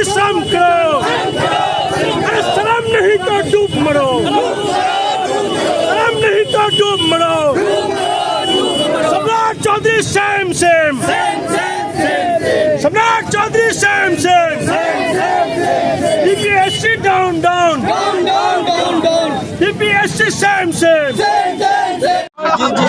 भी शर्म करो, अरे शर्म नहीं तो डूब मरो, शर्म नहीं तो डूब मरो। सम्राट Chaudhary same same, Samrat Chaudhary same same, BPSC down down, BPSC same same.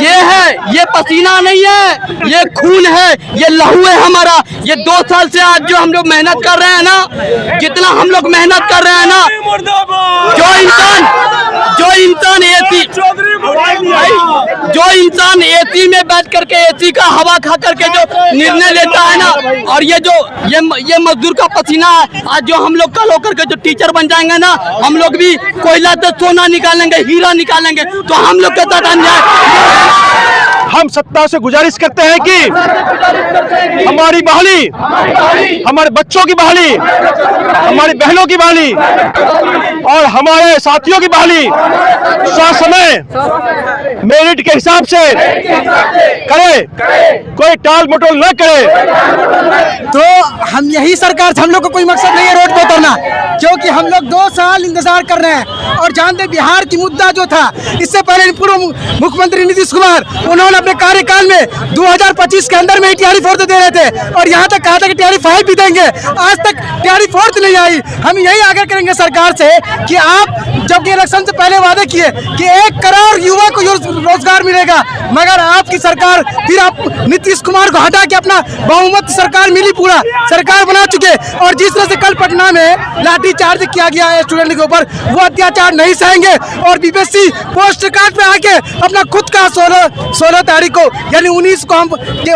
ये है, ये पसीना नहीं है, ये खून है, ये लहू है हमारा। ये 2 साल से आज जो हम लोग मेहनत कर रहे हैं ना, जितना हम लोग मेहनत कर रहे हैं ना, जो इंसान एसी में बैठ करके एसी का हवा खा करके जो निर्णय लेता है ना, और ये मजदूर का पसीना है। आज जो हम लोग कल होकर के जो टीचर बन जाएंगे ना, हम लोग भी कोयला से सोना निकालेंगे, हीरा निकालेंगे, तो हम लोग के साथ अन्याय। हम सत्ता से गुजारिश करते हैं कि हमारी बहाली, हमारे बच्चों की बहाली, हमारी बहनों की बहाली और हमारे साथियों की बहाली समय मेरिट के हिसाब से करे, कोई टाल मटोल न करे। तो हम यही सरकार से, हम लोग को कोई मकसद नहीं है रोड पे उतरना, क्योंकि हम लोग 2 साल इंतजार कर रहे हैं। और जानते बिहार की मुद्दा जो था, इससे पहले पूर्व मुख्यमंत्री नीतीश कुमार, उन्होंने अपने कार्यकाल में 2025 के अंदर में टीआरई 4 दे रहे थे, और यहाँ तक कहा था कि टीआरई 5 भी देंगे। आज तक टीआरई 4 नहीं आई। हम यही आग्रह करेंगे सरकार से कि आप जबकि इलेक्शन से पहले वादे किए कि 1 करोड़ युवा को रोजगार मिलेगा, मगर आपकी सरकार, फिर आप नीतीश कुमार को हटा के अपना बहुमत सरकार मिली, पूरा सरकार बना चुके। और जिस तरह से कल पटना में लाठीचार्ज किया गया है स्टूडेंट के ऊपर, वो अत्याचार नहीं सहेंगे। और बीपीएससी पोस्ट कार्ड पे आके अपना खुद का 16 तारीख को यानी 19 को हम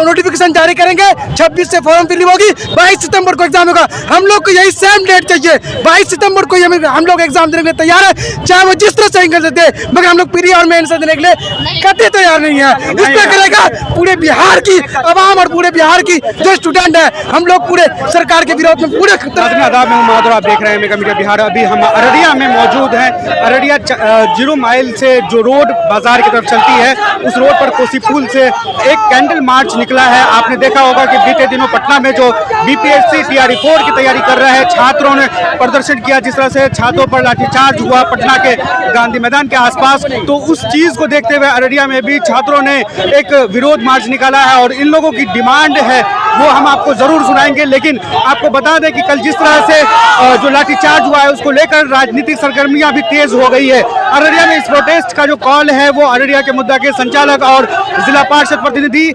नोटिफिकेशन जारी करेंगे। 26 से फॉर्म फिलिंग होगी, 22 सितंबर को एग्जाम होगा। हम लोग को यही सेम डेट चाहिए, 22 सितंबर को हम लोग एग्जाम देने के लिए तैयार है, चाहे वो जिस तरह से इंग्लिश दे, मगर हम लोग प्री और मेन से देने के लिए कतई तैयार नहीं है। इस पर करेगा पूरे बिहार की आवाम और पूरे बिहार की जो स्टूडेंट है, हम लोग पूरे सरकार के विरोध में पूरे आदाब में माधुर, आप देख रहे हैं मेगा मीडिया बिहार। अभी हम अररिया में मौजूद हैं। अररिया 0 माइल से जो रोड बाजार की तरफ चलती है, उस रोड पर कोसी पुल से एक कैंडल मार्च निकला है। आपने देखा होगा कि बीते दिनों पटना में जो बीपीएससी टीआरई 4 की तैयारी कर रहे हैं छात्रों ने प्रदर्शन किया, जिस तरह से छात्रों पर लाठीचार्ज हुआ पटना के गांधी मैदान के आसपास, तो उस चीज को देखते हुए अररिया में भी छात्रों ने एक विरोध मार्च निकाला है। और इन लोगों की डिमांड है वो हम आपको जरूर सुनाएंगे, लेकिन आपको बता दें कि कल जिस तरह से जो लाठीचार्ज हुआ है, उसको लेकर राजनीतिक सरगर्मियां भी तेज हो गई है। अररिया में इस प्रोटेस्ट का जो कॉल है वो अररिया के मुद्दा के संचालक और जिला पार्षद प्रतिनिधि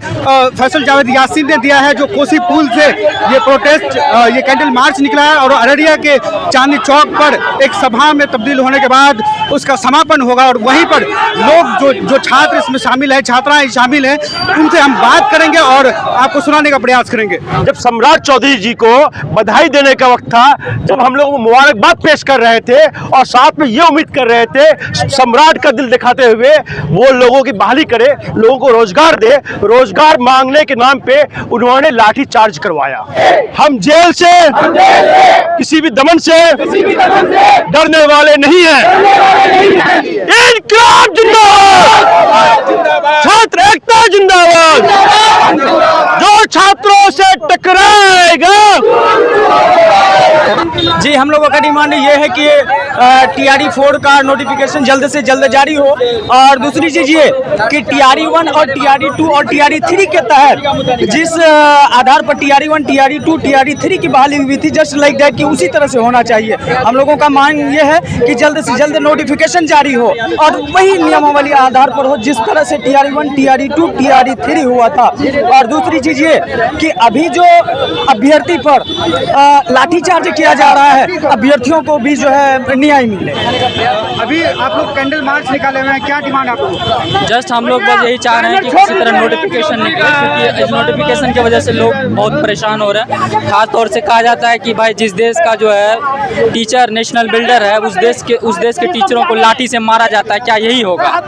फैसल जावेद यासीन ने दिया है। जो कोसी पुल से ये प्रोटेस्ट, ये कैंडल मार्च निकला है और अररिया के चांदनी चौक पर एक सभा में तब्दील होने के बाद उसका समापन होगा। और वहीं पर लोग जो छात्र इसमें शामिल है, छात्राएं शामिल हैं, उनसे हम बात करेंगे और आपको सुनाने का प्रयास करेंगे। जब सम्राट चौधरी जी को बधाई देने का वक्त था, जब हम लोग मुबारकबाद पेश कर रहे थे और साथ में ये उम्मीद कर रहे थे सम्राट का दिल दिखाते हुए वो लोगों की बहाली करे, लोगों को रोजगार दे, रोजगार मांगने के नाम पे उन्होंने लाठी चार्ज करवाया। हम जेल से किसी भी दमन से डरने वाले नहीं हैं। इनकलाब जिंदाबाद, छात्र एकता जिंदाबाद। जो छात्रों से टकराएगा। जी, हम लोगों का डिमांड ये है कि टीआरई 4 का नोटिफिकेशन जल्द से जल्द जारी हो। और दूसरी चीज ये कि टीआरई 1 और टीआरई 2 और टीआरई 3 के तहत जिस आधार पर टीआरई 1, टीआरई 2, टीआरई 3 की बहाली हुई थी, जस्ट लाइक दैट कि उसी तरह से होना चाहिए। हम लोगों का मांग ये है कि जल्द से जल्द नोटिफिकेशन जारी हो और वही नियमावली आधार पर हो जिस तरह से टीआरई 1, टीआरई 2, टीआरई 3 हुआ था। और दूसरी चीज ये कि अभी जो अभ्यर्थी पर लाठीचार्ज किया जा रहा है, अभ्यर्थियों को भी जो है न्याय मिले। अभी आप लोग कैंडल मार्च निकाले हुए हैं, क्या डिमांड आप लोग? जस्ट हम लोग बस यही चाह रहे हैं कि किसी तरह नोटिफिकेशन निकले, क्योंकि इस नोटिफिकेशन की वजह से लोग बहुत परेशान हो रहे हैं। खास तौर से कहा जाता है कि भाई जिस देश का जो है टीचर नेशनल बिल्डर है, उस देश के टीचरों को लाठी से मारा जाता है। क्या यही होगा?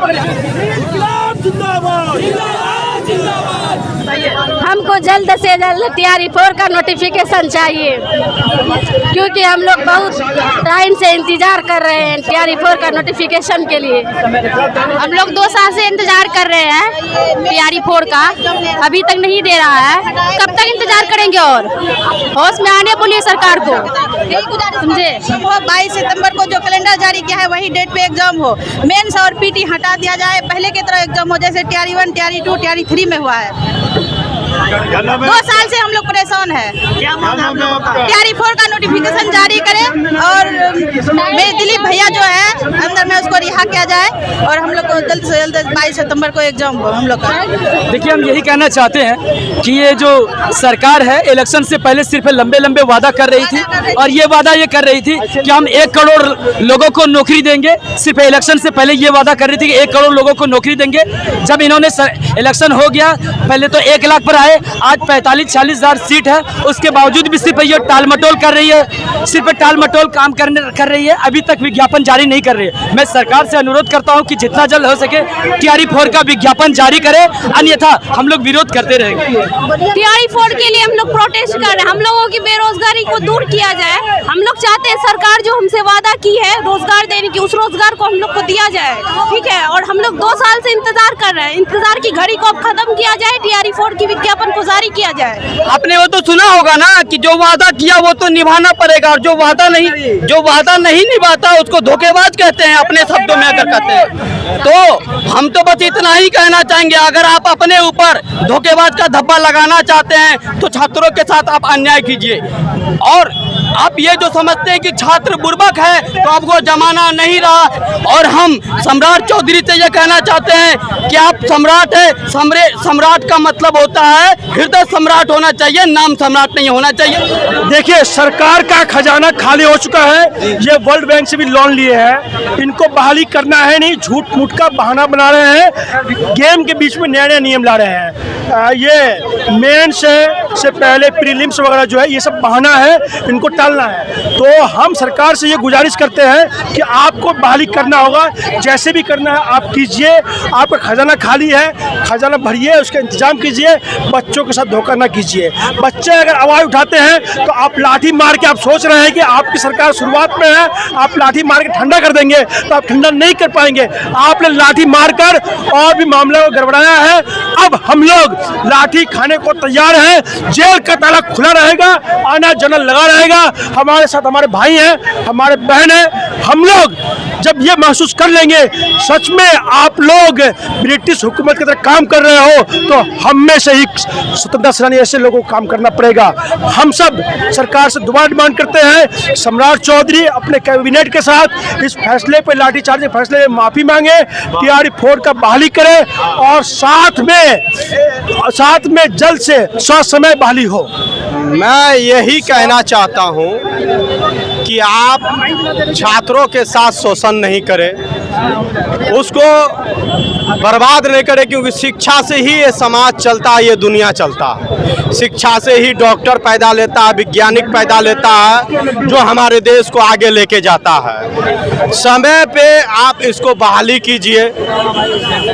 हमको जल्द से जल्द TRE-4 का नोटिफिकेशन चाहिए, क्योंकि हम लोग बहुत टाइम से इंतजार कर रहे हैं TRE-4 का नोटिफिकेशन के लिए। हम लोग 2 साल से इंतजार कर रहे हैं TRE-4 का, अभी तक नहीं दे रहा है। कब तक इंतजार करेंगे? और होश में आने बोलिए सरकार को, समझे। 22 सितंबर को जो कैलेंडर जारी किया है वही डेट पे एग्जाम हो। मेंस और PT हटा दिया जाए, पहले की तरह एग्जाम हो जैसे TRE-1, TRE-2, TRE-3 में हुआ है। 2 साल से हम लोग परेशान है। TRE-4 का नोटिफिकेशन जारी करें और मेरे दिलीप भैया जो है अंदर में उसको रिहा किया जाए और हम लोग को जल्द से जल्द 22 सितंबर को एग्जाम हो हम लोग का। देखिए, हम यही कहना चाहते हैं कि ये जो सरकार है इलेक्शन से पहले सिर्फ लंबे लंबे वादा कर रही थी, और ये वादा ये कर रही थी कि हम 1 करोड़ लोगों को नौकरी देंगे। सिर्फ इलेक्शन से पहले ये वादा कर रही थी कि 1 करोड़ लोगों को नौकरी देंगे। जब इन्होंने इलेक्शन हो गया, पहले तो 1 लाख पर आए, आज 45-40 हज़ार सीट है, उसके बावजूद भी सिर्फ ये टाल मटोल कर रही है, सिर्फ टाल मटोल काम कर रही है। अभी तक विज्ञापन जारी नहीं कर रही है। मैं सरकार से अनुरोध करता हूं कि जितना जल्द हो सके TRE-4 का विज्ञापन जारी करे, अन्यथा हम लोग विरोध करते रहेंगे। TRE-4 के लिए हम लोग प्रोटेस्ट कर रहे हैं। हम लोगों की बेरोजगारी को दूर किया जाए। हम लोग चाहते हैं सरकार जो हमसे वादा की है रोजगार देने की, उस रोजगार को हम लोग को दिया जाए, ठीक है। और हम लोग 2 साल से इंतजार कर रहे हैं, इंतजार की घड़ी को अब खत्म किया जाए, TRE-4 की विज्ञापन को जारी किया जाए। आपने वो तो सुना होगा ना कि जो वादा किया वो तो निभाना पड़ेगा, और जो वादा नहीं निभाता उसको धोखेबाज कहते हैं, अपने शब्दों में अगर कहते हैं तो। हम तो बस इतना ही कहना चाहेंगे, अगर आप अपने ऊपर धोखेबाज का धब्बा लगाना चाहते हैं तो छात्रों के साथ आप अन्याय कीजिए। और आप ये जो समझते हैं कि छात्र बुर्बक है तो अब वो जमाना नहीं रहा। और हम सम्राट चौधरी से ये कहना चाहते हैं कि आप सम्राट है, सम्राट का मतलब होता है हृदय सम्राट होना चाहिए, नाम सम्राट नहीं होना चाहिए। देखिए, सरकार का खजाना खाली हो चुका है। ये वर्ल्ड बैंक से भी लोन लिए हैं, इनको बहाली करना है नहीं, झूठ मूठ का बहाना बना रहे हैं, गेम के बीच में नए नए नियम ला रहे हैं। ये मेंस से पहले प्रीलिम्स वगैरह जो है ये सब बहाना है, इनको टालना है। तो हम सरकार से ये गुजारिश करते हैं कि आपको बहाली करना होगा, जैसे भी करना है आप कीजिए। आपका खजाना खाली है, खजाना भरिए, उसका इंतजाम कीजिए, बच्चों के साथ धोखा ना कीजिए। बच्चे अगर आवाज़ उठाते हैं तो आप लाठी मार के, आप सोच रहे हैं कि आपकी सरकार शुरुआत में है, आप लाठी मार के ठंडा कर देंगे, तो आप ठंडा नहीं कर पाएंगे। आपने लाठी मारकर और भी मामले को गड़बड़ाया है। अब हम लोग लाठी खाने को तैयार हैं, जेल का ताला खुला रहेगा, आना जाना लगा रहेगा। हमारे साथ हमारे भाई हैं, हमारे बहन हैं। हम लोग जब ये महसूस कर लेंगे सच में आप लोग ब्रिटिश हुकूमत की तरह काम कर रहे हो, तो हम में से ही स्वतंत्रता सेनानी ऐसे लोगों को काम करना पड़ेगा। हम सब सरकार से दोबारा डिमांड करते हैं, सम्राट चौधरी अपने कैबिनेट के साथ इस फैसले पर, लाठीचार्ज के फैसले में माफ़ी मांगे, TRE-4 का बहाली करें, और साथ में जल्द से ससमय बहाली हो। मैं यही कहना चाहता हूं कि आप छात्रों के साथ शोषण नहीं करें, उसको बर्बाद नहीं करें, क्योंकि शिक्षा से ही ये समाज चलता है, ये दुनिया चलता है। शिक्षा से ही डॉक्टर पैदा लेता है, वैज्ञानिक पैदा लेता है, जो हमारे देश को आगे लेके जाता है। समय पे आप इसको बहाली कीजिए,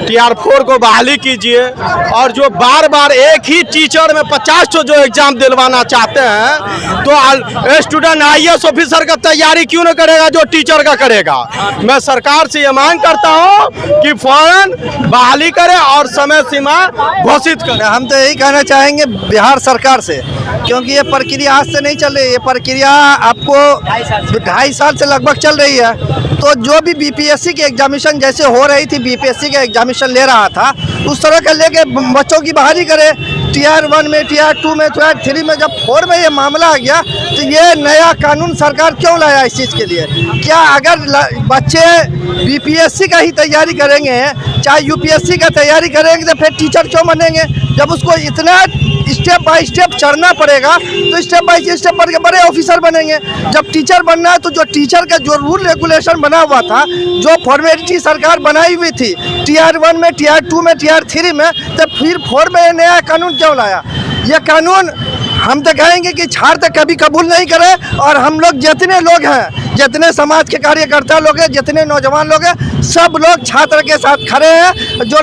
TRE-4 को बहाली कीजिए। और जो बार बार एक ही टीचर में 50 जो एग्जाम दिलवाना चाहते हैं, तो स्टूडेंट IAS ऑफिसर का तैयारी क्यों न करेगा जो टीचर का करेगा। मैं सरकार से ये मांग करता हूँ कि फौरन बहाली करें और समय सीमा घोषित करें। हम तो यही कहना चाहेंगे बिहार सरकार से, क्योंकि ये प्रक्रिया आज से नहीं चल रही है, ये प्रक्रिया आपको 2.5 साल से लगभग चल रही है। तो जो भी BPSC के एग्जामिनेशन जैसे हो रही थी, BPSC का एग्जामिनेशन ले रहा था, उस तरह का लेके बच्चों की बहाली करे। TR-1 में, TR-2 में, TR-3 में, जब 4 में ये मामला आ गया तो ये नया कानून सरकार क्यों लाया इस चीज़ के लिए? क्या अगर बच्चे BPSC का ही तैयारी करेंगे, चाहे UPSC का तैयारी करेंगे, तो फिर टीचर क्यों बनेंगे? जब उसको इतना स्टेप बाय स्टेप चढ़ना पड़ेगा तो स्टेप बाय स्टेप बढ़ के बड़े ऑफिसर बनेंगे। जब टीचर बनना है तो जो टीचर का जो रूल रेगुलेशन बना हुआ था, जो फॉर्मेलिटी सरकार बनाई हुई थी TR-1 में, TR-2 में, TR-3 में, तो फिर 4 में नया कानून क्यों लाया? ये कानून हम तो कहेंगे कि छात्र तो कभी कबूल नहीं करें। और हम लोग जितने लोग हैं, जितने समाज के कार्यकर्ता लोग हैं, जितने नौजवान लोग हैं, सब लोग छात्र के साथ खड़े हैं। जो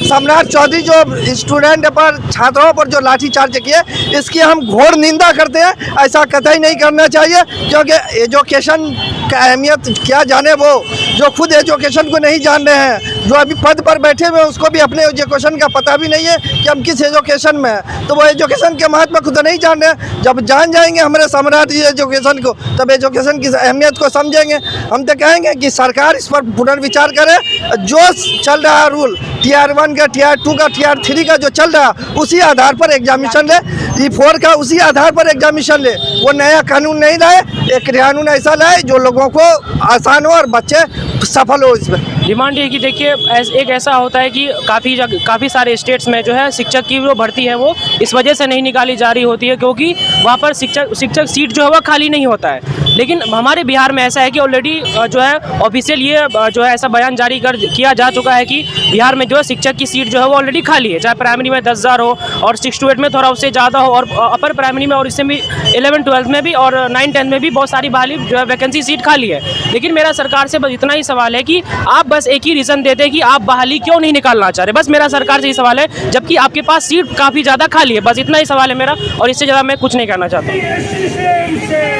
सम्राट चौधरी जो स्टूडेंट पर, छात्रों पर जो लाठीचार्ज किए, इसकी हम घोर निंदा करते हैं। ऐसा कतई नहीं करना चाहिए, क्योंकि एजुकेशन का अहमियत क्या जाने वो जो खुद एजुकेशन को नहीं जान रहे हैं, जो अभी पद पर बैठे हुए हैं उसको भी अपने एजुकेशन का पता भी नहीं है कि हम किस एजुकेशन में हैं, तो वो एजुकेशन के महत्व को तो नहीं जान रहे हैं। जब जान जाएंगे हमारे सम्राट जी एजुकेशन को, तब एजुकेशन की अहमियत को समझेंगे। हम तो कहेंगे कि सरकार इस पर पुनर्विचार करे। जो चल रहा है रूल Tier 1 का, Tier 2 का, Tier 3 का जो चल रहा है, उसी आधार पर एग्जामिनेशन ले। E4 का उसी आधार पर एग्जामिनेशन ले। वो नया कानून नहीं लाए, एक कानून ऐसा लाए जो लोगों को आसान हो और बच्चे सफल हो इसमें। डिमांड ये कि देखिए एक ऐसा होता है कि काफ़ी सारे स्टेट्स में जो है शिक्षक की जो भर्ती है वो इस वजह से नहीं निकाली जा रही होती है क्योंकि वहाँ पर शिक्षक सीट जो है वो खाली नहीं होता है। लेकिन हमारे बिहार में ऐसा है कि ऑलरेडी जो है ऑफिशियल ये जो है ऐसा बयान जारी किया जा चुका है कि बिहार में जो है शिक्षक की सीट जो है वो ऑलरेडी खाली है, चाहे प्राइमरी में 10,000 हो और 6 to 8 में थोड़ा उससे ज़्यादा हो, और अपर प्राइमरी में और इससे भी 11-12 में भी और 9-10 में भी बहुत सारी बहाली जो है वैकेंसी सीट खाली है। लेकिन मेरा सरकार से बस इतना ही सवाल है कि आप बस एक ही रीज़न देते हैं कि आप बहाली क्यों नहीं निकालना चाह रहे। बस मेरा सरकार से ये सवाल है, जबकि आपके पास सीट काफ़ी ज़्यादा खाली है। बस इतना ही सवाल है मेरा, और इससे ज़्यादा मैं कुछ नहीं कहना चाहता।